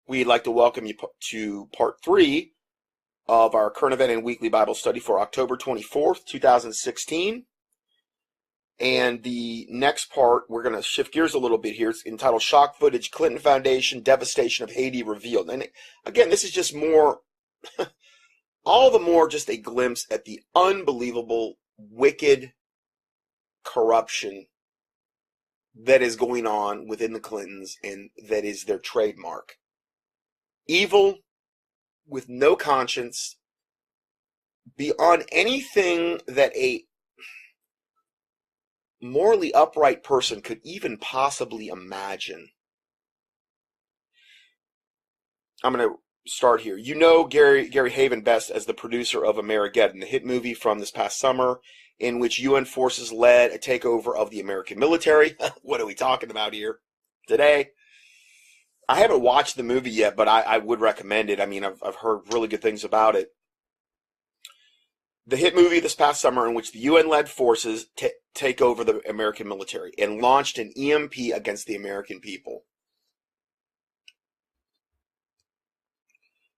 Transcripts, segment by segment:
We'd like to welcome you to part 3 of our current event and weekly Bible study for October 24th, 2016. And the next part, we're going to shift gears a little bit here. It's entitled Shock Footage, Clinton Foundation, Devastation of Haiti Revealed. And again, this is just more, all the more just a glimpse at the unbelievable, wicked corruption that is going on within the Clintons, and that is their trademark. Evil with no conscience, beyond anything that a morally upright person could even possibly imagine. I'm going to start here. You know Gary Haven best as the producer of Amerigeddon, the hit movie from this past summer, in which UN forces led a takeover of the American military. What are we talking about here today? I haven't watched the movie yet, but I would recommend it. I mean, I've heard really good things about it. The hit movie this past summer in which the UN-led forces take over the American military and launched an EMP against the American people.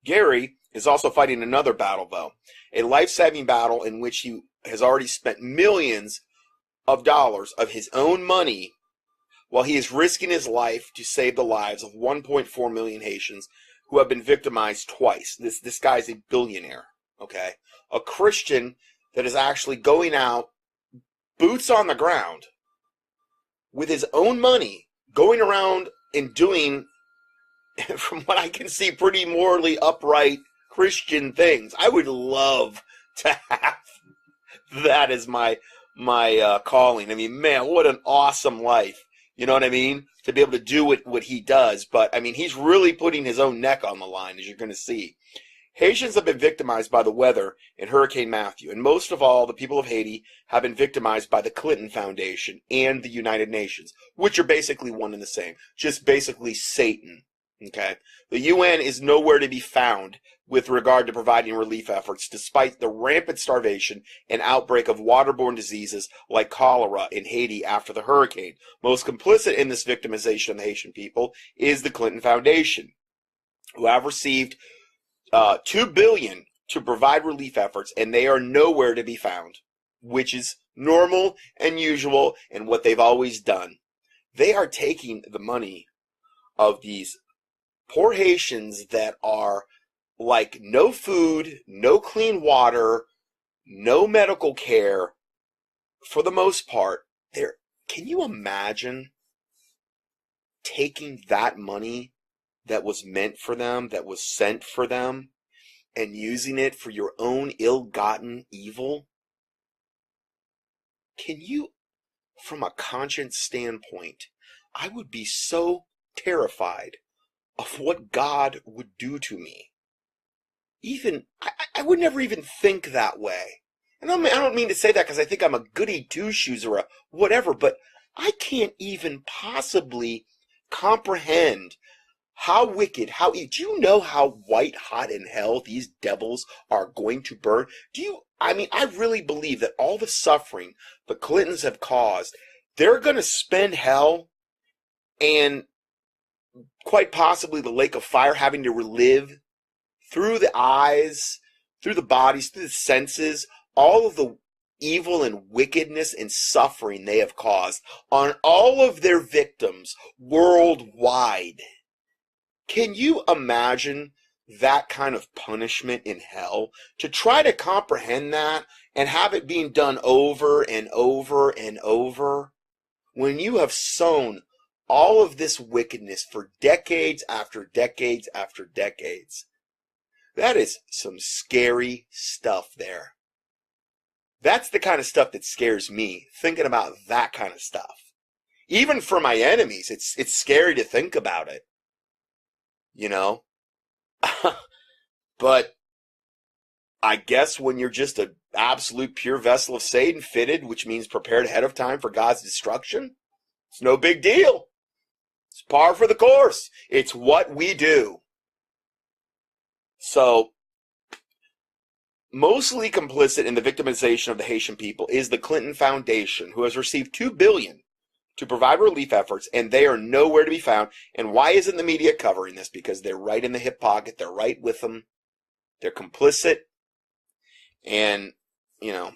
Gary is also fighting another battle, though, a life-saving battle in which he has already spent millions of dollars of his own money while he is risking his life to save the lives of 1.4 million Haitians who have been victimized twice. This guy's a billionaire, okay? A Christian that is actually going out, boots on the ground, with his own money, going around and doing, from what I can see, pretty morally upright Christian things. I would love to have that as my calling. I mean, man, what an awesome life. You know what I mean? To be able to do what he does. But, I mean, he's really putting his own neck on the line, as you're going to see. Haitians have been victimized by the weather in Hurricane Matthew. And most of all, the people of Haiti have been victimized by the Clinton Foundation and the United Nations, which are basically one and the same. Just basically Satan. Okay? The UN is nowhere to be found with regard to providing relief efforts, despite the rampant starvation and outbreak of waterborne diseases like cholera in Haiti after the hurricane. Most complicit in this victimization of the Haitian people is the Clinton Foundation, who have received $2 billion to provide relief efforts, and they are nowhere to be found, which is normal and usual and what they've always done. They are taking the money of these poor Haitians that are like no food, no clean water, no medical care, for the most part. Can you imagine taking that money that was meant for them, that was sent for them, and using it for your own ill-gotten evil? Can you, from a conscience standpoint, I would be so terrified of what God would do to me. I would never even think that way. And I don't mean to say that because I think I'm a goody two-shoes or a whatever, but I can't even possibly comprehend how wicked, do you know how white hot in hell these devils are going to burn? I really believe that all the suffering the Clintons have caused, they're going to spend hell and quite possibly the lake of fire, having to relive through the eyes, through the bodies, through the senses, all of the evil and wickedness and suffering they have caused on all of their victims worldwide. Can you imagine that kind of punishment in hell? To try to comprehend that and have it being done over and over and over, when you have sown all of this wickedness for decades after decades after decades. That is some scary stuff there. That's the kind of stuff that scares me, thinking about that kind of stuff. Even for my enemies, it's scary to think about it. You know? But I guess when you're just an absolute pure vessel of Satan, fitted, which means prepared ahead of time for God's destruction, it's no big deal. It's par for the course. It's what we do. So, mostly complicit in the victimization of the Haitian people is the Clinton Foundation, who has received $2 billion to provide relief efforts, and they are nowhere to be found. And why isn't the media covering this? Because they're right in the hip pocket. They're right with them. They're complicit. And, you know,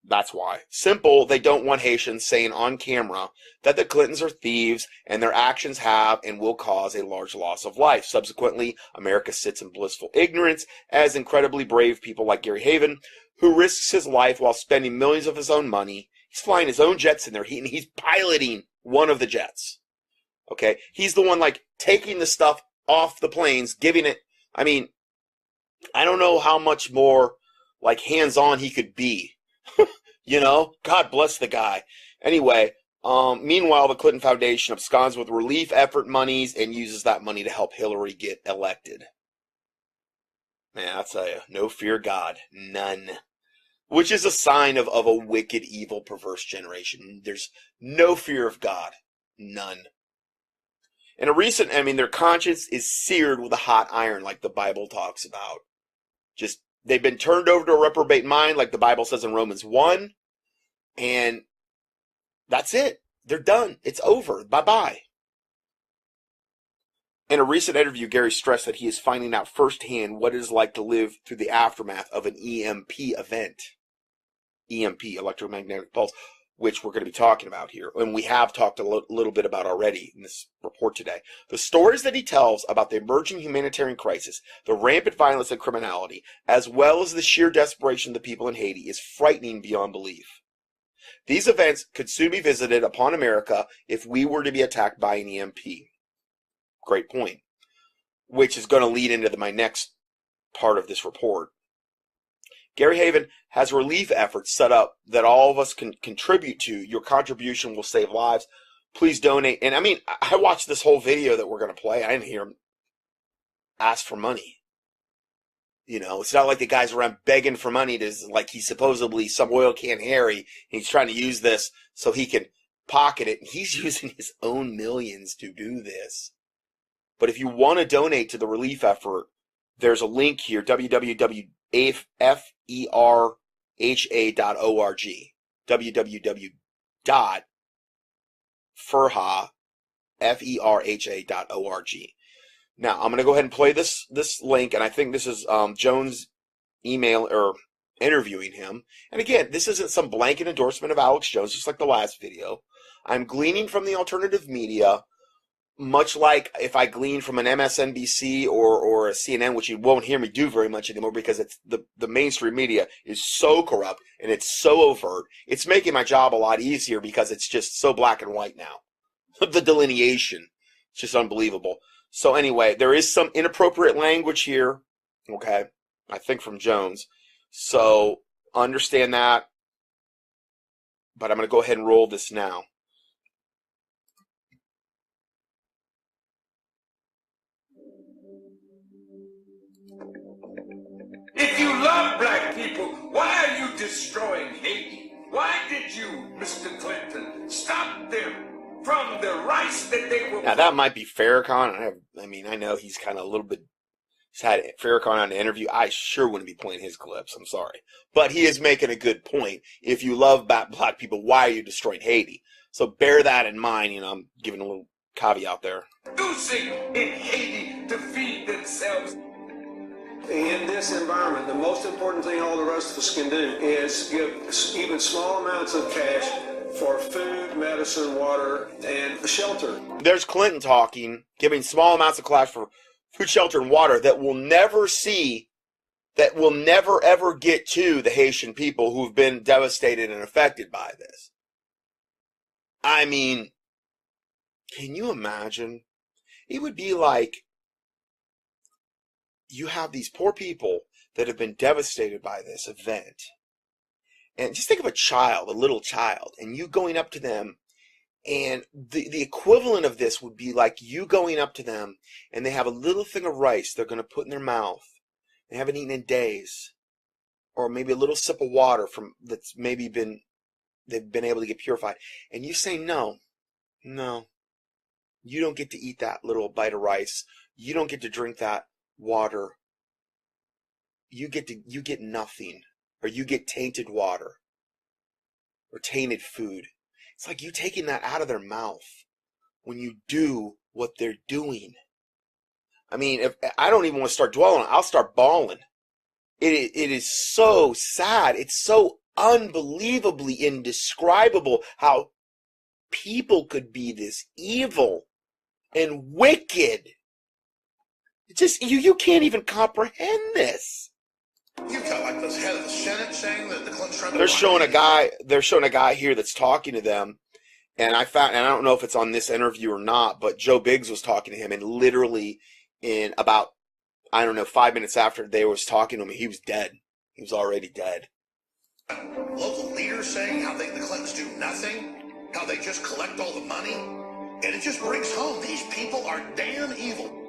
that's why. Simple, they don't want Haitians saying on camera that the Clintons are thieves and their actions have and will cause a large loss of life. Subsequently, America sits in blissful ignorance as incredibly brave people like Gary Haven, who risks his life while spending millions of his own money. He's flying his own jets in there, and he's piloting one of the jets. Okay? He's the one, like, taking the stuff off the planes, giving it. I mean, I don't know how much more, like, hands-on he could be. You know? God bless the guy. Anyway, meanwhile, the Clinton Foundation absconds with relief effort monies and uses that money to help Hillary get elected. Man, I'll tell you, no fear of God. None. Which is a sign of a wicked, evil, perverse generation. There's no fear of God. None. In a recent, their conscience is seared with a hot iron, like the Bible talks about. Just, they've been turned over to a reprobate mind, like the Bible says in Romans 1. And that's it. They're done. It's over. Bye-bye. In a recent interview, Gary stressed that he is finding out firsthand what it is like to live through the aftermath of an EMP event. EMP, electromagnetic pulse, which we're going to be talking about here. And we have talked a little bit about already in this report today. The stories that he tells about the emerging humanitarian crisis, the rampant violence and criminality, as well as the sheer desperation of the people in Haiti is frightening beyond belief. These events could soon be visited upon America if we were to be attacked by an EMP. Great point. Which is going to lead into my next part of this report. Gary Haven has relief efforts set up that all of us can contribute to. Your contribution will save lives. Please donate. And I watched this whole video that we're going to play. I didn't hear him ask for money. You know, it's not like the guy's around begging for money to, like he's supposedly some oil can Harry. He's trying to use this so he can pocket it. He's using his own millions to do this. But if you want to donate to the relief effort, there's a link here, www.ferha.org. www.ferha.org. Now, I'm going to go ahead and play this link, and I think this is Jones' email or interviewing him. And again, this isn't some blanket endorsement of Alex Jones, just like the last video. I'm gleaning from the alternative media, much like if I glean from an MSNBC or a CNN, which you won't hear me do very much anymore because it's the mainstream media is so corrupt and it's so overt. It's making my job a lot easier because it's just so black and white now. The delineation, it's just unbelievable. So anyway, there is some inappropriate language here, okay, I think from Jones. So understand that, but I'm going to go ahead and roll this now. If you love black people, why are you destroying Haiti? Why did you, Mr. Clinton, stop them from the rights that they were... Now, that might be Farrakhan. I know he's kind of a little bit... He's had Farrakhan on the interview. I sure wouldn't be playing his clips. I'm sorry. But he is making a good point. If you love black people, why are you destroying Haiti? So bear that in mind. You know, I'm giving a little caveat there. Producing in Haiti to feed themselves. In this environment, the most important thing all the rest of us can do is give even small amounts of cash for food, medicine, water, and shelter. There's Clinton talking, giving small amounts of cash for food, shelter, and water that will never ever get to the Haitian people who've been devastated and affected by this. I mean, can you imagine? It would be like you have these poor people that have been devastated by this event. And just think of a little child, and you going up to them, and the equivalent of this would be like you going up to them, and they have a little thing of rice they're going to put in their mouth. They haven't eaten in days. Or maybe a little sip of water they've been able to get purified. And you say, no, you don't get to eat that little bite of rice. You don't get to drink that water. You get nothing. Or you get tainted water or tainted food. It's like you taking that out of their mouth when you do what they're doing. I mean, if I don't even want to start dwelling on it, I'll start bawling. It is so sad. It's so unbelievably indescribable how people could be this evil and wicked. It just you can't even comprehend this. You've got like the head of the Senate saying that the Clintons trying to. They're showing a guy here that's talking to them, and I don't know if it's on this interview or not, but Joe Biggs was talking to him, and literally in about, I don't know, 5 minutes after they was talking to him, he was dead. He was already dead. Local leaders saying how the Clintons do nothing, how they just collect all the money, and it just brings home these people are damn evil.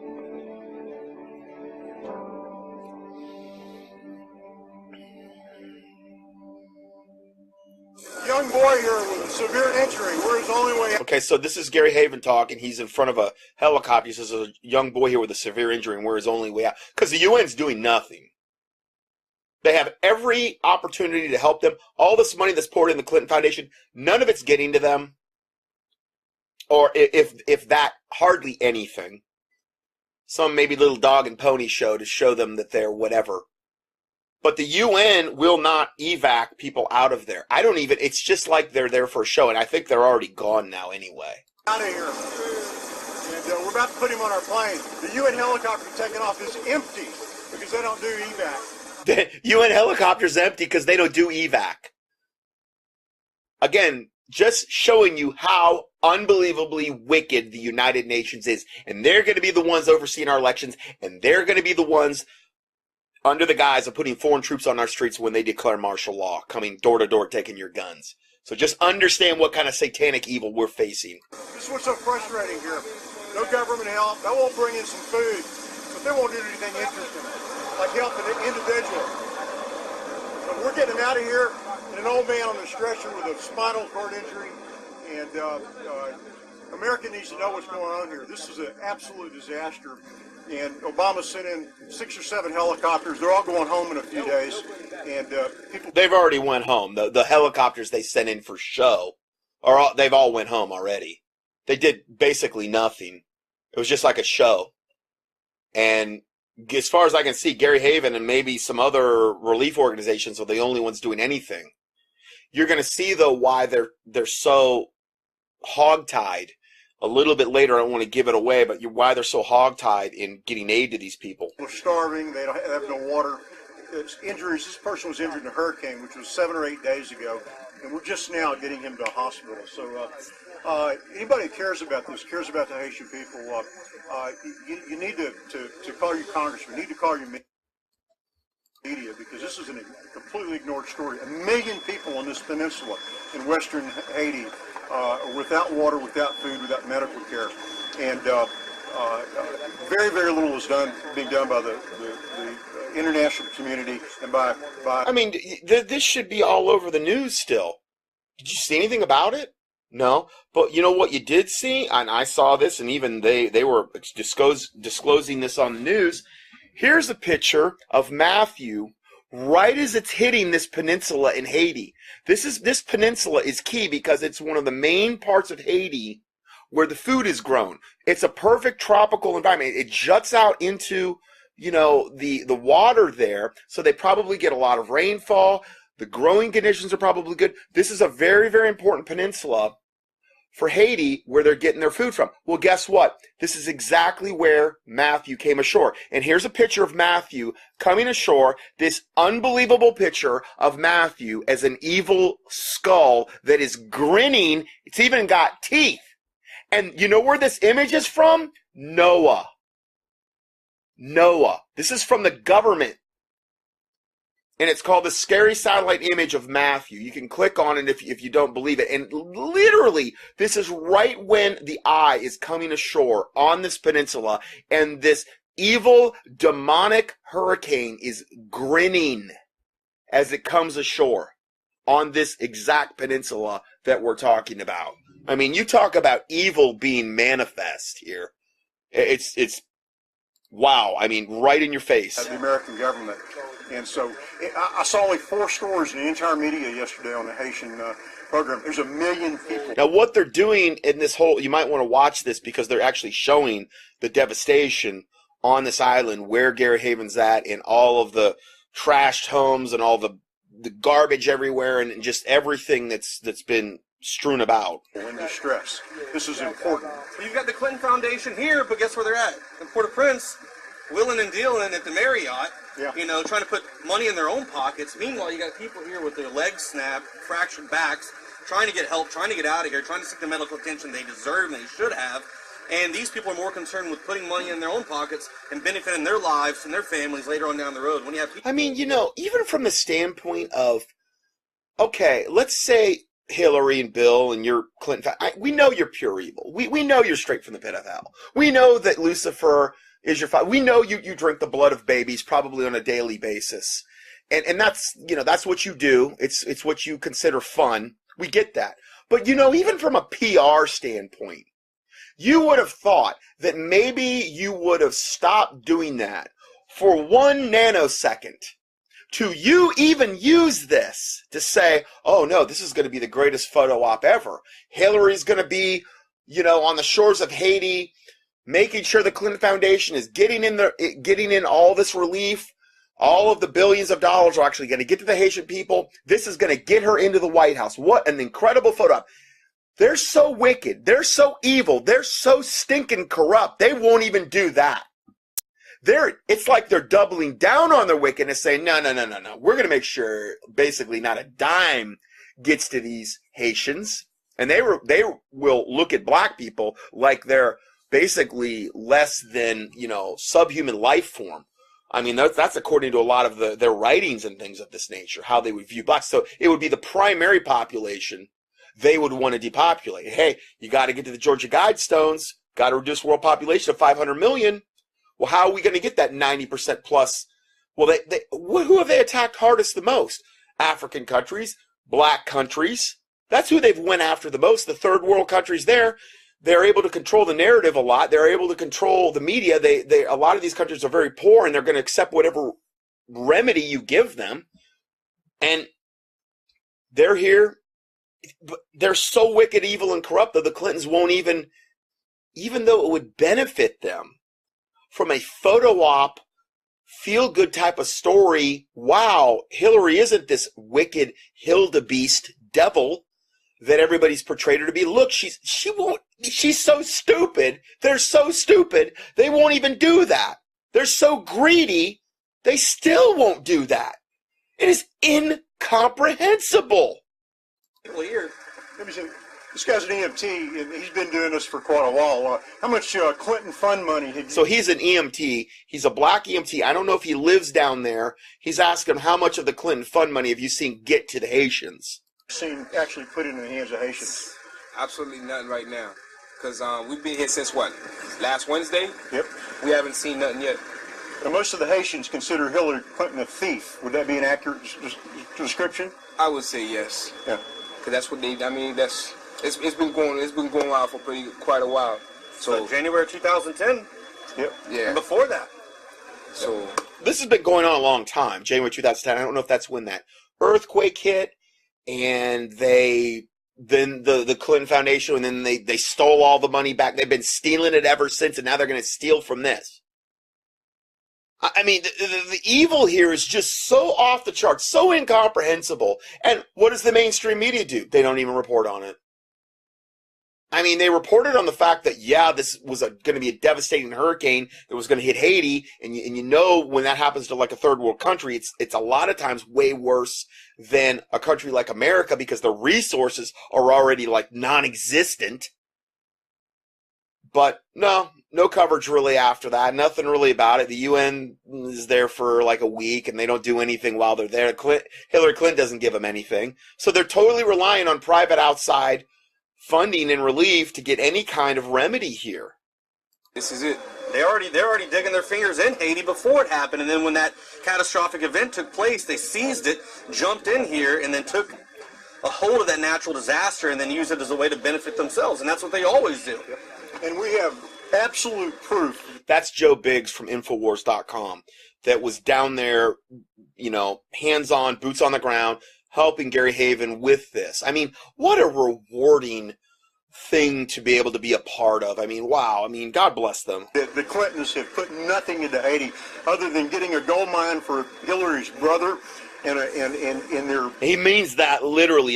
Young boy here with a severe injury. We're his only way out. Okay, so this is Gary Haven talking. He's in front of a helicopter. He says a young boy here with a severe injury, and we're his only way out. Because the UN's doing nothing. They have every opportunity to help them. All this money that's poured in the Clinton Foundation, none of it's getting to them. Or if that, hardly anything. Some maybe little dog and pony show to show them that they're whatever. But the UN will not evac people out of there. It's just like they're there for a show, and I think they're already gone now anyway. Out of here. And we're about to put him on our plane. The UN helicopter taking off is empty because they don't do evac. The UN helicopter's empty because they don't do evac. Again, just showing you how unbelievably wicked the United Nations is. And they're going to be the ones overseeing our elections, and they're going to be the ones under the guise of putting foreign troops on our streets when they declare martial law, coming door to door taking your guns. So just understand what kind of satanic evil we're facing. This is what's so frustrating here. No government help. That won't bring in some food, but they won't do anything interesting, like help an individual. So we're getting him out of here, and an old man on a stretcher with a spinal cord injury, and America needs to know what's going on here. This is an absolute disaster. And Obama sent in 6 or 7 helicopters. They're all going home in a few days. And they've already went home. The helicopters they sent in for show, they've all went home already. They did basically nothing. It was just like a show. And as far as I can see, Gary Haven and maybe some other relief organizations are the only ones doing anything. You're going to see, though, why they're so hogtied. A little bit later, I don't want to give it away, but why they're so hogtied in getting aid to these people. They're starving. They don't have no water. It's injuries. This person was injured in a hurricane, which was 7 or 8 days ago, and we're just now getting him to a hospital. So anybody that cares about this, cares about the Haitian people, you need to call your congressman. You need to call your media, because this is a completely ignored story. 1 million people on this peninsula in western Haiti without water, without food, without medical care, and very, very little is being done by the international community and by. I mean, this should be all over the news still. Did you see anything about it? No, but you know what you did see, and I saw this, and even they were disclosing this on the news. Here's a picture of Matthew right as it's hitting this peninsula in Haiti. This peninsula is key because it's one of the main parts of Haiti where the food is grown. It's a perfect tropical environment. It juts out into, the water there, so they probably get a lot of rainfall. The growing conditions are probably good. This is a very, very important peninsula for Haiti where they're getting their food from. Well, guess what? This is exactly where Matthew came ashore. And here's a picture of Matthew coming ashore, this unbelievable picture of Matthew as an evil skull that is grinning. It's even got teeth. And you know where this image is from? Noah. This is from the government. And it's called the Scary Satellite Image of Matthew. You can click on it if you don't believe it. And literally, this is right when the eye is coming ashore on this peninsula. And this evil, demonic hurricane is grinning as it comes ashore on this exact peninsula that we're talking about. I mean, you talk about evil being manifest here. It's wow. I mean, right in your face. The American government. And so I saw only 4 stories in the entire media yesterday on the Haitian program. There's 1 million people. Now, what they're doing in this whole, you might want to watch this because they're actually showing the devastation on this island where Gary Haven's at and all of the trashed homes and all the garbage everywhere and just everything that's been strewn about. In distress. This is important. Well, you've got the Clinton Foundation here, but guess where they're at? In Port-au-Prince, willing and dealing at the Marriott, trying to put money in their own pockets. Meanwhile, you got people here with their legs snapped, fractured backs, trying to get help, trying to get out of here, trying to seek the medical attention they deserve and they should have. And these people are more concerned with putting money in their own pockets and benefiting their lives and their families later on down the road. When you have people, I mean, even from the standpoint of, okay, let's say Hillary and Bill and your Clinton, we know you're pure evil. We know you're straight from the pit of hell. We know that Lucifer is your father. We know you drink the blood of babies probably on a daily basis. And that's, that's what you do. It's what you consider fun. We get that. But, even from a PR standpoint, you would have thought that maybe you would have stopped doing that for 1 nanosecond to you even use this to say, oh no, this is going to be the greatest photo op ever. Hillary's going to be, on the shores of Haiti, making sure the Clinton Foundation is getting in all this relief. All of the billions of dollars are actually going to get to the Haitian people. This is going to get her into the White House. What an incredible photo op. They're so wicked. They're so evil. They're so stinking corrupt. They won't even do that. It's like they're doubling down on their wickedness, saying, no. We're going to make sure basically not a dime gets to these Haitians. And they will look at black people like they're basically less than, subhuman life form. I mean, that's according to a lot of their writings and things of this nature, how they would view blacks. So it would be the primary population they would want to depopulate. Hey, you got to get to the Georgia Guidestones, got to reduce world population to 500 million. Well, how are we going to get that 90% plus? Well, who have they attacked hardest the most? African countries, black countries. That's who they've went after the most. The third world countries they're able to control the narrative a lot. They're able to control the media. A lot of these countries are very poor and they're going to accept whatever remedy you give them. And they're here. They're so wicked, evil, and corrupt that the Clintons won't even though it would benefit them from a photo op, feel-good type of story. Wow, Hillary isn't this wicked Hildebeest devil that everybody's portrayed her to be. Look, she's so stupid. They're so stupid, they won't even do that. They're so greedy, they still won't do that. It is incomprehensible. Here. Let me see. This guy's an EMT, and he's been doing this for quite a while. How much Clinton fund money had you... So he's an EMT. He's a black EMT. I don't know if he lives down there. He's asking how much of the Clinton fund money have you seen get to the Haitians? Seen actually put in the hands of Haitians? Absolutely nothing right now. Because we've been here since what? Last Wednesday? Yep. We haven't seen nothing yet. And most of the Haitians consider Hillary Clinton a thief. Would that be an accurate description? I would say yes. Yeah. Because that's what it's been going on for quite a while. So January 2010. Yep. Yeah. And before that. So this has been going on a long time. January 2010. I don't know if that's when that earthquake hit, and then the Clinton Foundation, and then they stole all the money back. They've been stealing it ever since, and now they're going to steal from this. I mean, the evil here is just so off the charts, so incomprehensible. And what does the mainstream media do? They don't even report on it. I mean, they reported on the fact that, yeah, this was going to be a devastating hurricane that was going to hit Haiti. And when that happens to like a third world country, it's a lot of times way worse than a country like America because the resources are already like non-existent. But no coverage really after that. Nothing really about it. The UN is there for like a week and they don't do anything while they're there. Hillary Clinton doesn't give them anything. So they're totally relying on private outside funding and relief to get any kind of remedy here. this is it. They're already digging their fingers in Haiti before it happened, and then when that catastrophic event took place, they seized it, jumped in here, and then took a hold of that natural disaster and then used it as a way to benefit themselves, and that's what they always do. And we have absolute proof. That's Joe Biggs from Infowars.com that was down there, hands-on, boots on the ground, helping Gary Haven with this. I mean, what a rewarding thing to be able to be a part of. I mean, wow. I mean, God bless them. The Clintons have put nothing into Haiti other than getting a gold mine for Hillary's brother and their... He means that literally.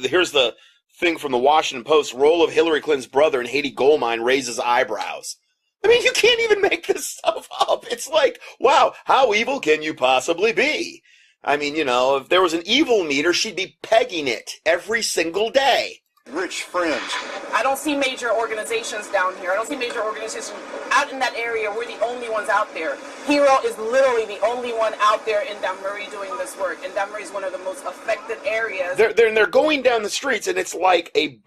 Here's the thing from the Washington Post. Role of Hillary Clinton's brother in Haiti gold mine raises eyebrows. I mean, you can't even make this stuff up. It's like, wow, how evil can you possibly be? I mean, you know, if there was an evil meter, she'd be pegging it every single day. Rich friends. I don't see major organizations down here. I don't see major organizations out in that area. We're the only ones out there. Hero is literally the only one out there in Danbury doing this work. And Danbury is one of the most affected areas. They're going down the streets, and it's like a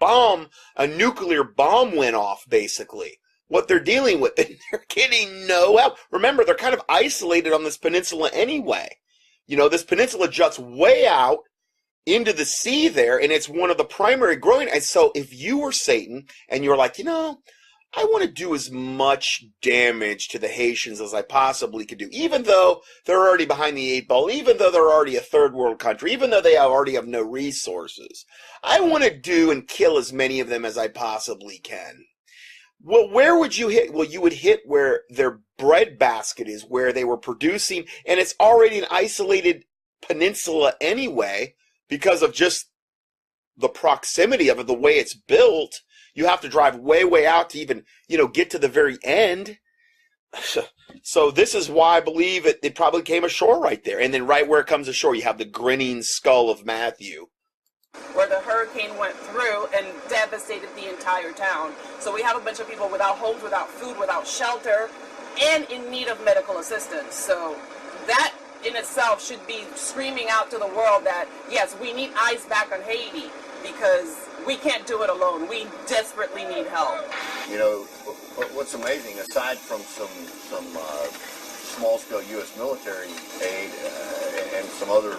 nuclear bomb went off, basically. What they're dealing with, and they're getting no help. Remember, they're kind of isolated on this peninsula anyway. You know, this peninsula juts way out into the sea there, and it's one of the primary growing. And so if you were Satan and you're like, you know, I want to do as much damage to the Haitians as I possibly could do, even though they're already behind the 8 ball, even though they're already a third world country, even though they already have no resources, I want to do and kill as many of them as I possibly can. Well, where would you hit? Well, you would hit where their breadbasket is, where they were producing, and it's already an isolated peninsula anyway, because of just the proximity of it, the way it's built. You have to drive way, way out to even, you know, get to the very end. So this is why I believe it probably came ashore right there. And then right where it comes ashore, you have the grinning skull of Matthew, where the hurricane went through and devastated the entire town. So we have a bunch of people without homes, without food, without shelter, and in need of medical assistance. So that in itself should be screaming out to the world that, yes, we need eyes back on Haiti because we can't do it alone. We desperately need help. You know, what's amazing, aside from some small-scale U.S. military aid and some other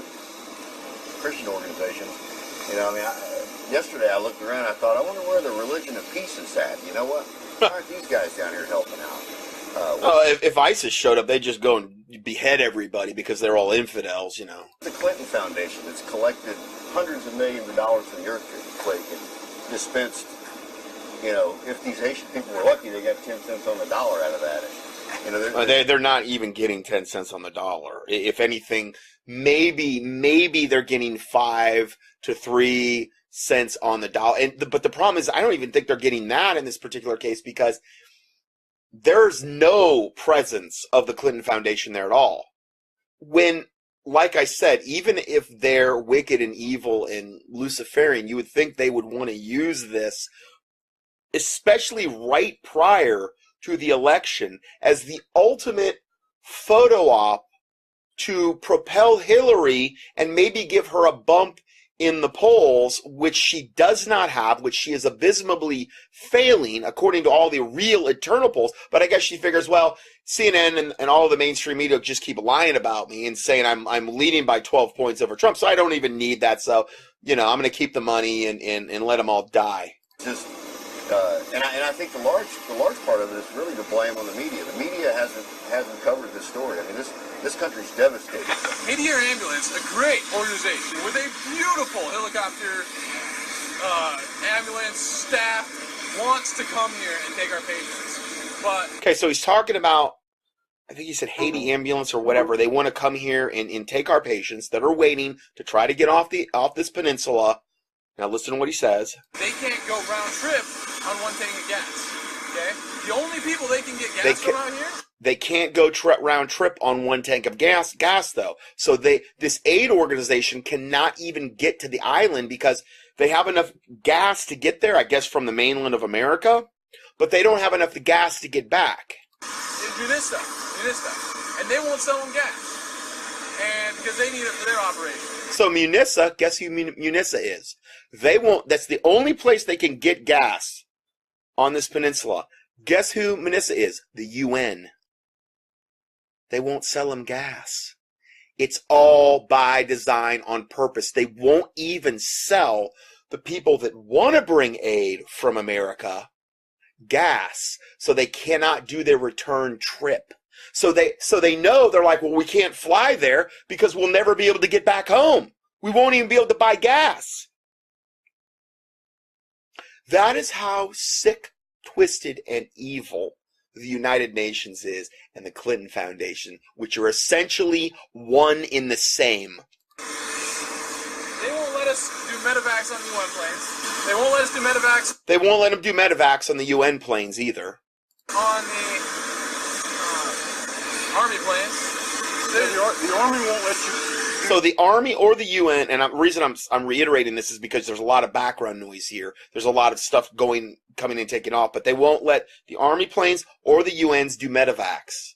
Christian organizations, you know, I mean, yesterday I looked around, I thought, I wonder where the religion of peace is at. You know what? Why aren't these guys down here helping out? If ISIS showed up, they'd just go and behead everybody because they're all infidels, you know. The Clinton Foundation that's collected hundreds of millions of dollars from the earthquake and dispensed, you know, if these Haitian people were lucky, they got 10 cents on the dollar out of that. And, you know, they're not even getting 10 cents on the dollar. If anything, maybe they're getting 5 to 3 cents on the dollar. But the problem is, I don't even think they're getting that in this particular case because there's no presence of the Clinton Foundation there at all. When, like I said, even if they're wicked and evil and Luciferian, you would think they would want to use this, especially right prior to the election, as the ultimate photo op to propel Hillary and maybe give her a bump in the polls, which she does not have, which she is abysmally failing according to all the real internal polls. But I guess she figures, well, CNN and all the mainstream media just keep lying about me and saying I'm leading by 12 points over Trump, so I don't even need that. So, you know, I'm going to keep the money and let them all die. Just, and I think the large part of it is really to blame on the media. The media hasn't covered this story. I mean, this country's devastated. Haiti Air Ambulance, a great organization with a beautiful helicopter ambulance staff, wants to come here and take our patients. But okay, so he's talking about, I think he said Haiti Ambulance or whatever. They want to come here and take our patients that are waiting to try to get off this peninsula. Now listen to what he says. They can't go round trip on one tank of gas. Okay, the only people they can get gas from out here. They can't go round trip on one tank of gas though. So this aid organization cannot even get to the island because they have enough gas to get there, I guess, from the mainland of America, but they don't have enough gas to get back. They do this stuff, and they won't sell them gas, and because they need it for their operation. So Munissa, guess who Munissa is? They won't. That's the only place they can get gas on this peninsula. Guess who Munissa is? The UN. They won't sell them gas. It's all by design, on purpose. They won't even sell the people that want to bring aid from America gas, so they cannot do their return trip. So they know, they're like, well, we can't fly there because we'll never be able to get back home. We won't even be able to buy gas. That is how sick, twisted, and evil the United Nations is and the Clinton Foundation, which are essentially one in the same. They won't let us do medevacs on the UN planes. They won't let us do medevacs. They won't let them do medevacs on the UN planes either. On the Army planes. The Army won't let you. So the Army or the UN, and the reason I'm reiterating this is because there's a lot of background noise here. There's a lot of stuff coming and taking off, but they won't let the Army planes or the UNs do medevacs.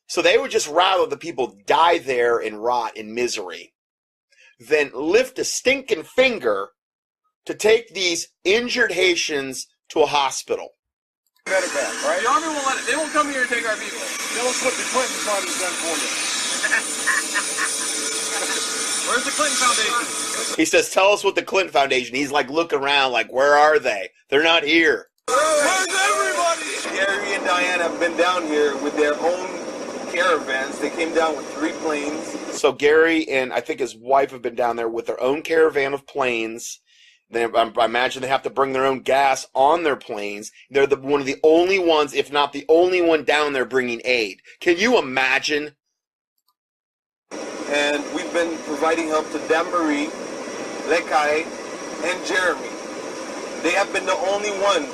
So they would just rather the people die there and rot in misery than lift a stinking finger to take these injured Haitians to a hospital. Medevac, right? The Army won't let it. They won't come here and take our people. Tell us what the Clinton Fund has done for you. Where's the Clinton Foundation? He says, tell us what the Clinton Foundation. He's like looking around like, where are they? They're not here. Where's everybody? Gary and Diane have been down here with their own caravans. They came down with 3 planes. So Gary and I think his wife have been down there with their own caravan of planes. I imagine they have to bring their own gas on their planes. They're one of the only ones, if not the only one down there bringing aid. Can you imagine? And we've been providing help to Damarie, Lekai, and Jeremy. They have been the only ones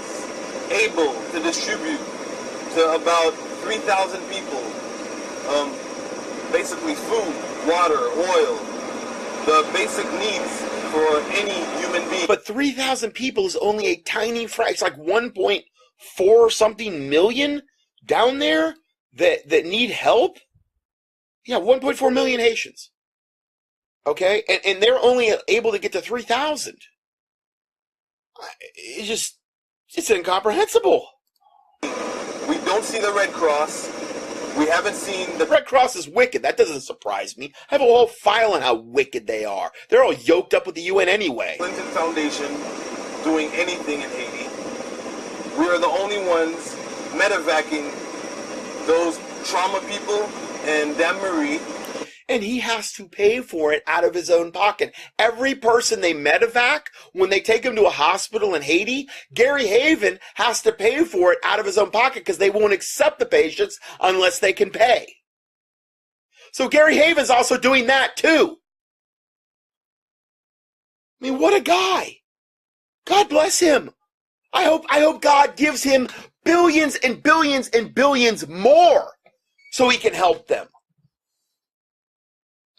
able to distribute to about 3,000 people, basically food, water, oil, the basic needs for any human being. But 3,000 people is only a tiny fraction. It's like 1.4 something million down there that need help. Yeah, 1.4 million Haitians. Okay? And they're only able to get to 3,000. It's incomprehensible. We don't see the Red Cross. We haven't seen the Red Cross is wicked. That doesn't surprise me. I have a whole file on how wicked they are. They're all yoked up with the UN anyway. Clinton Foundation doing anything in Haiti. We are the only ones medevacing those trauma people and Damarie. And he has to pay for it out of his own pocket. Every person they medevac, when they take him to a hospital in Haiti, Gary Haven has to pay for it out of his own pocket because they won't accept the patients unless they can pay. So Gary Haven's also doing that too. I mean, what a guy. God bless him. I hope God gives him billions and billions and billions more so he can help them.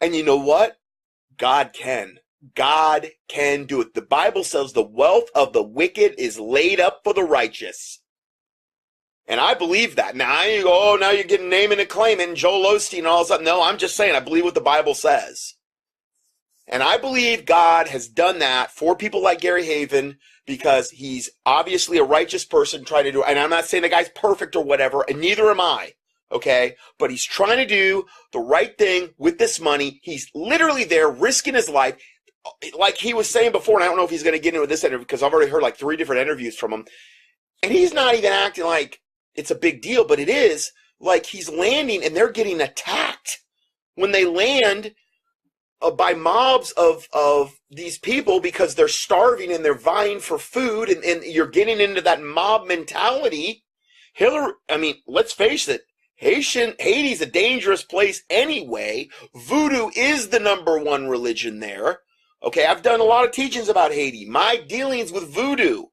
And you know what? God can. God can do it. The Bible says the wealth of the wicked is laid up for the righteous. And I believe that. Now you go, oh, now you're getting naming and claiming Joel Osteen and all of a sudden. No, I'm just saying I believe what the Bible says. And I believe God has done that for people like Gary Haven because he's obviously a righteous person trying to do it. And I'm not saying the guy's perfect or whatever, and neither am I. Okay, but he's trying to do the right thing with this money. He's literally there risking his life. Like he was saying before, and I don't know if he's going to get into this interview because I've already heard like 3 different interviews from him. And he's not even acting like it's a big deal, but it is. Like he's landing and they're getting attacked when they land by mobs of these people because they're starving and they're vying for food. And you're getting into that mob mentality. Let's face it. Haiti's a dangerous place anyway. Voodoo is the #1 religion there. Okay, I've done a lot of teachings about Haiti. My dealings with voodoo.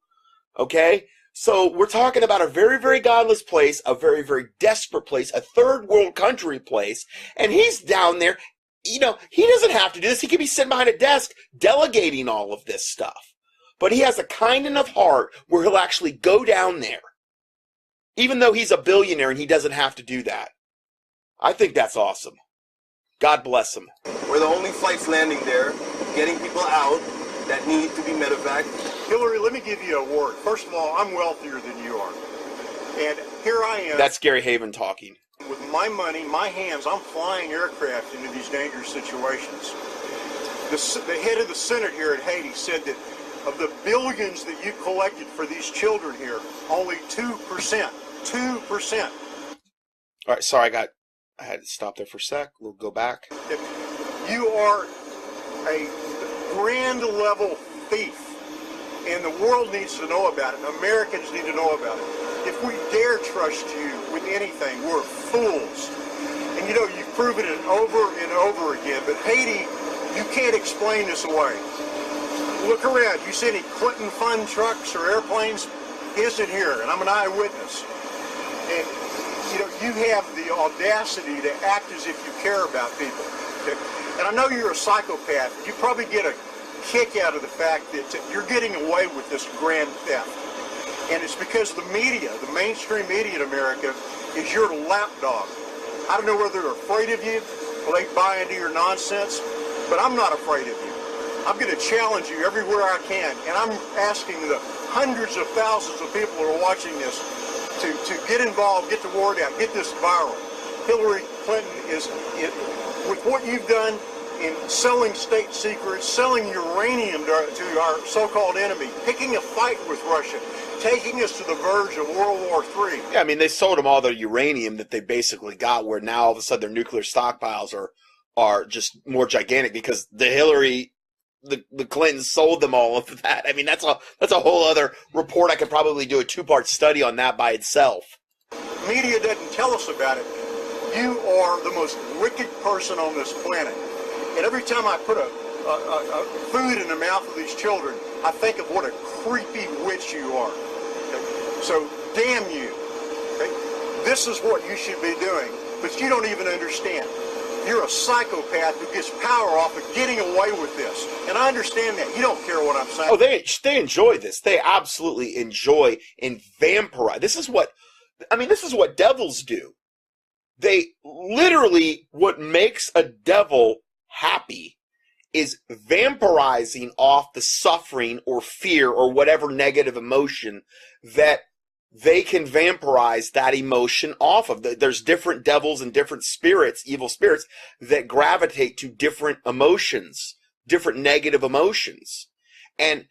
Okay, so we're talking about a very, very godless place, a very, very desperate place, a third world country place, and he's down there. You know, he doesn't have to do this. He could be sitting behind a desk delegating all of this stuff. But he has a kind enough heart where he'll actually go down there. Even though he's a billionaire and he doesn't have to do that. I think that's awesome. God bless him. We're the only flights landing there, getting people out that need to be medevaced. Hillary, let me give you a word. First of all, I'm wealthier than you are. And here I am. That's Gary Haven talking. With my money, my hands, I'm flying aircraft into these dangerous situations. The head of the Senate here at Haiti said that of the billions that you collected for these children here, only 2%. 2%. All right, sorry, I had to stop there for a sec. We'll go back. You are grand level thief. And the world needs to know about it. Americans need to know about it. If we dare trust you with anything, we're fools. And you know, you've proven it over and over again. But Haiti, you can't explain this away. Look around. You see any Clinton fund trucks or airplanes? Isn't here, and I'm an eyewitness. And you know, you have the audacity to act as if you care about people. Okay? And I know you're a psychopath. You probably get a kick out of the fact that you're getting away with this grand theft. And it's because the media, the mainstream media in America, is your lapdog. I don't know whether they're afraid of you or they buy into your nonsense, but I'm not afraid of you. I'm going to challenge you everywhere I can, and I'm asking the hundreds of thousands of people who are watching this to get involved, get the word out, get this viral. Hillary Clinton is, with what you've done in selling state secrets, selling uranium to our so-called enemy, picking a fight with Russia, taking us to the verge of World War III. Yeah, I mean, they sold them all the uranium that they basically got, where now all of a sudden their nuclear stockpiles are just more gigantic because the Clintons sold them all of that. I mean, that's a whole other report. I could probably do a 2-part study on that by itself. Media doesn't tell us about it. You are the most wicked person on this planet. And every time I put a food in the mouth of these children, I think of what a creepy witch you are. Okay? So, damn you. Okay? This is what you should be doing, but you don't even understand. You're a psychopath who gets power off of getting away with this. And I understand that. You don't care what I'm saying. Oh, they enjoy this. They absolutely enjoy and vampirize. This is what devils do. They literally, what makes a devil happy is vampirizing off the suffering or fear or whatever negative emotion that they can vampirize that emotion off of. There's different devils and different spirits, evil spirits, that gravitate to different emotions, different negative emotions. And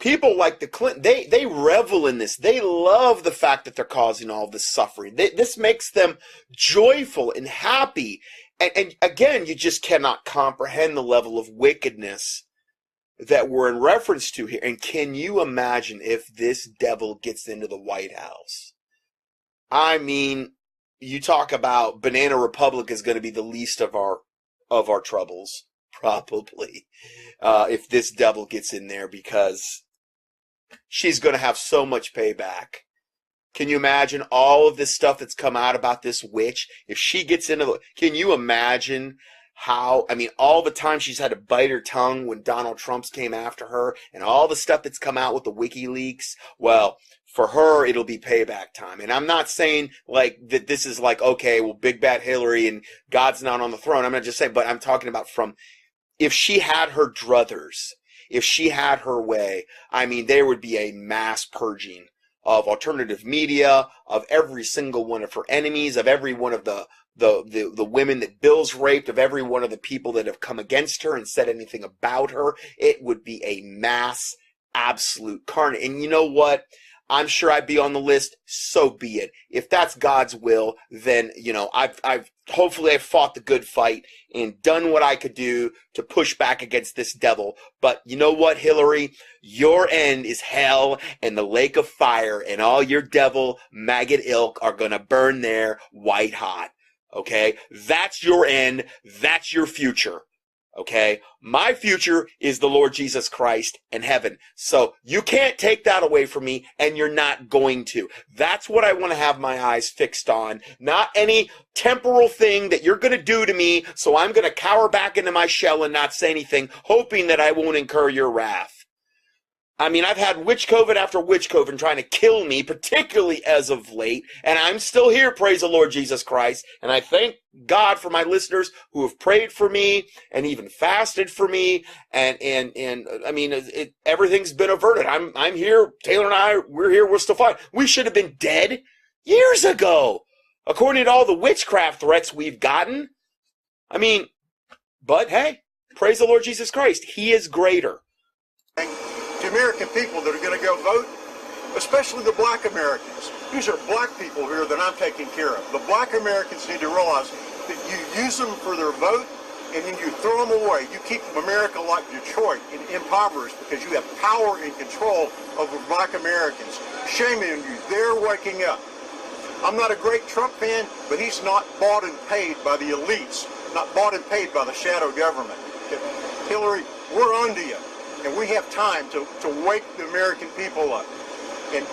people like the Clinton, they revel in this. They love the fact that they're causing all this suffering. This makes them joyful and happy. And again, you just cannot comprehend the level of wickedness that we're in reference to here. And can you imagine if this devil gets into the White House? I mean, you talk about Banana Republic is going to be the least of our troubles, probably, if this devil gets in there, because she's going to have so much payback. Can you imagine all of this stuff that's come out about this witch? If she gets into can you imagine how, I mean, all the time she's had to bite her tongue when Donald Trump's came after her, and all the stuff that's come out with the WikiLeaks? Well, for her, it'll be payback time. And I'm not saying like that this is like, okay, well, big bad Hillary and God's not on the throne. I'm not just saying, but I'm talking about from, if she had her druthers, if she had her way, I mean, there would be a mass purging of alternative media, of every single one of her enemies, of every one of the women that Bill's raped, of every one of the people that have come against her and said anything about her. It would be a mass, absolute carnage. And you know what? I'm sure I'd be on the list. So be it. If that's God's will, then, you know, hopefully I've fought the good fight and done what I could do to push back against this devil. But you know what, Hillary? Your end is hell and the lake of fire, and all your devil maggot ilk are going to burn there white hot. Okay? That's your end. That's your future. Okay? My future is the Lord Jesus Christ and heaven. So you can't take that away from me, and you're not going to. That's what I want to have my eyes fixed on. Not any temporal thing that you're going to do to me, so I'm going to cower back into my shell and not say anything, hoping that I won't incur your wrath. I mean, I've had witch COVID after witch COVID trying to kill me, particularly as of late, and I'm still here, praise the Lord Jesus Christ. And I thank God for my listeners who have prayed for me and even fasted for me, and I mean, everything's been averted. I'm here. Taylor and I, we're here. We're still fine. We should have been dead years ago, according to all the witchcraft threats we've gotten. I mean, but hey, praise the Lord Jesus Christ. He is greater. The American people that are going to go vote, especially the black Americans. These are black people here that I'm taking care of. The black Americans need to realize that you use them for their vote, and then you throw them away. You keep America like Detroit and impoverished because you have power and control over black Americans. Shame on you. They're waking up. I'm not a great Trump fan, but he's not bought and paid by the elites, not bought and paid by the shadow government. Hillary, we're onto you, and we have time to wake the American people up and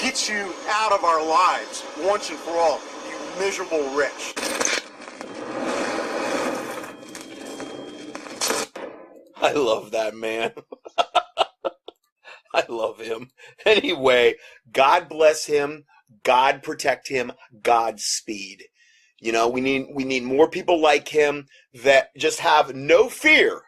get you out of our lives once and for all, you miserable wretch. I love that man. I love him. Anyway, God bless him. God protect him. Godspeed. You know, we need more people like him that just have no fear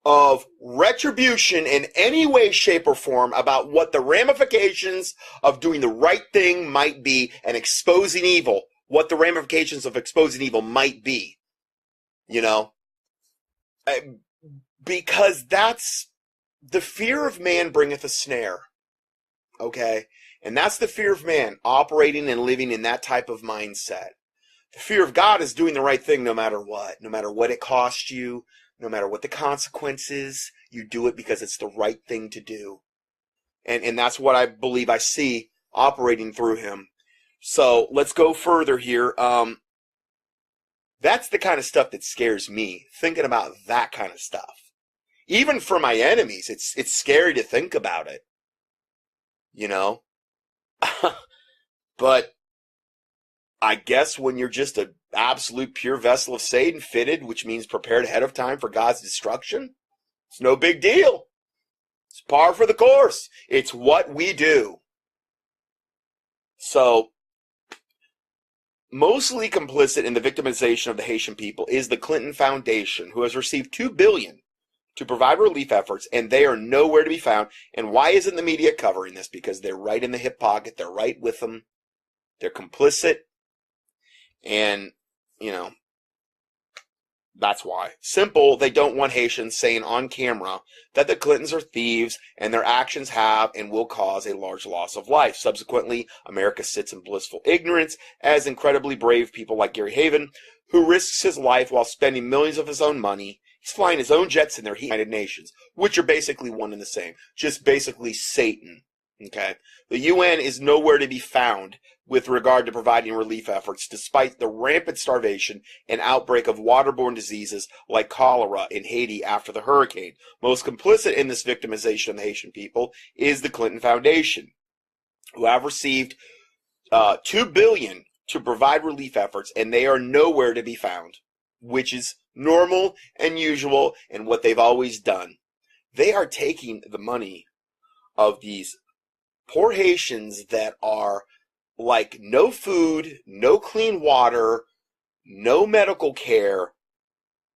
of retribution in any way, shape, or form about what the ramifications of doing the right thing might be and exposing evil, what the ramifications of exposing evil might be. You know? Because that's the fear of man bringeth a snare. Okay? And that's the fear of man, operating and living in that type of mindset. The fear of God is doing the right thing no matter what it costs you, no matter what the consequences, you do it because it's the right thing to do. And that's what I believe I see operating through him. So let's go further here. That's the kind of stuff that scares me, thinking about that kind of stuff. Even for my enemies, it's scary to think about it. You know? But I guess when you're just an absolute pure vessel of Satan, fitted, which means prepared ahead of time for God's destruction, it's no big deal. It's par for the course. It's what we do. So, mostly complicit in the victimization of the Haitian people is the Clinton Foundation, who has received $2 billion to provide relief efforts, and they are nowhere to be found. And why isn't the media covering this? Because they're right in the hip pocket. They're right with them. They're complicit. And, you know, that's why. Simple, they don't want Haitians saying on camera that the Clintons are thieves and their actions have and will cause a large loss of life. Subsequently, America sits in blissful ignorance as incredibly brave people like Gary Haven, who risks his life while spending millions of his own money. He's flying his own jets in their United Nations, which are basically one and the same. Just basically Satan. Okay? The UN is nowhere to be found with regard to providing relief efforts, despite the rampant starvation and outbreak of waterborne diseases like cholera in Haiti after the hurricane. Most complicit in this victimization of the Haitian people is the Clinton Foundation, who have received $2 billion to provide relief efforts, and they are nowhere to be found, which is normal and usual and what they've always done. They are taking the money of these poor Haitians that are like no food, no clean water, no medical care,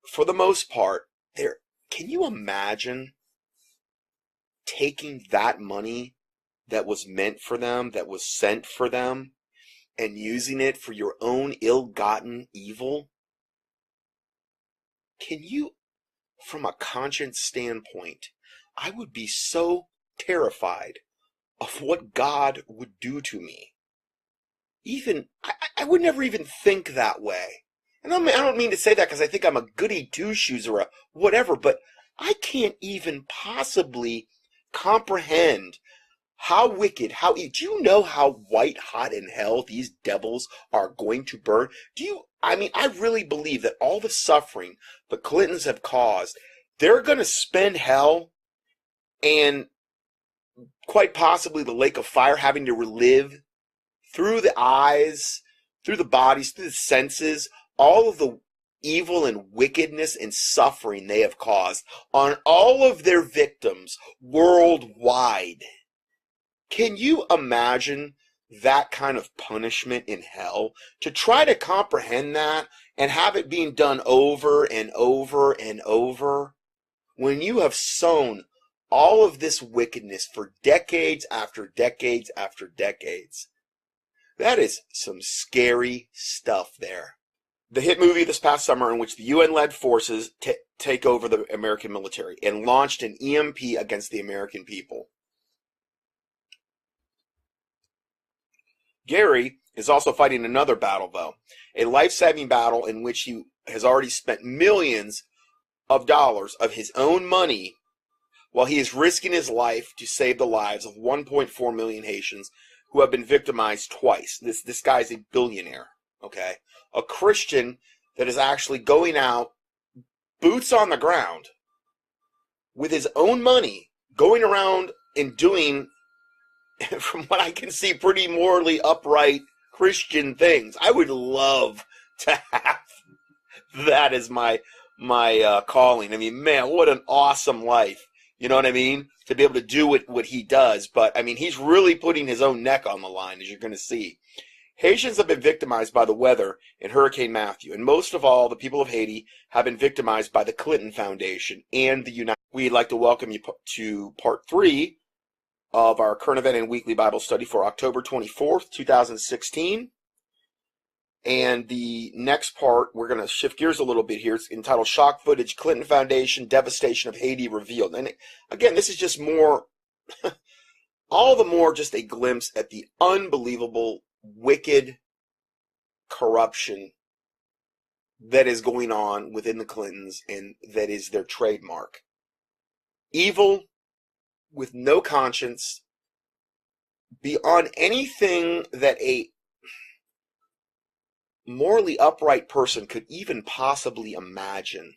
for the most part. Can you imagine taking that money that was meant for them, that was sent for them, and using it for your own ill-gotten evil? Can you, from a conscience standpoint, I would be so terrified of what God would do to me. I would never even think that way. And I don't mean to say that because I think I'm a goody two-shoes or a whatever, but I can't even possibly comprehend how wicked, do you know how white hot in hell these devils are going to burn? I really believe that all the suffering the Clintons have caused, they're going to spend hell and quite possibly the lake of fire, having to relive through the eyes, through the bodies, through the senses, all of the evil and wickedness and suffering they have caused on all of their victims worldwide. Can you imagine that kind of punishment in hell? To try to comprehend that and have it being done over and over and over, when you have sown all of this wickedness for decades after decades after decades. That is some scary stuff there. The hit movie this past summer in which the UN-led forces take over the American military and launched an EMP against the American people. Gary is also fighting another battle, though, a life-saving battle in which he has already spent millions of dollars of his own money while he is risking his life to save the lives of 1.4 million Haitians who have been victimized twice. This guy's a billionaire, okay? A Christian that is actually going out, boots on the ground, with his own money, going around and doing, from what I can see, pretty morally upright Christian things. I would love to have that as my calling. I mean, man, what an awesome life. You know what I mean? To be able to do what he does. But, I mean, he's really putting his own neck on the line, as you're going to see. Haitians have been victimized by the weather in Hurricane Matthew. And most of all, the people of Haiti have been victimized by the Clinton Foundation and the United. We'd like to welcome you to part 3 of our current event and weekly Bible study for October 24th, 2016. And the next part, we're going to shift gears a little bit here. It's entitled Shock Footage, Clinton Foundation, Devastation of Haiti Revealed. And again, this is just more, all the more just a glimpse at the unbelievable, wicked corruption that is going on within the Clintons, and that is their trademark. Evil with no conscience, beyond anything that a morally upright person could even possibly imagine.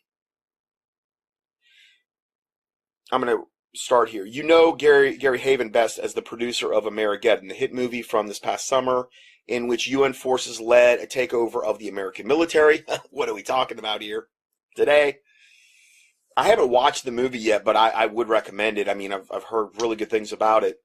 I'm going to start here. You know Gary Haven best as the producer of Amerigeddon, the hit movie from this past summer, in which UN forces led a takeover of the American military. What are we talking about here today? I haven't watched the movie yet, but I would recommend it. I mean, I've heard really good things about it.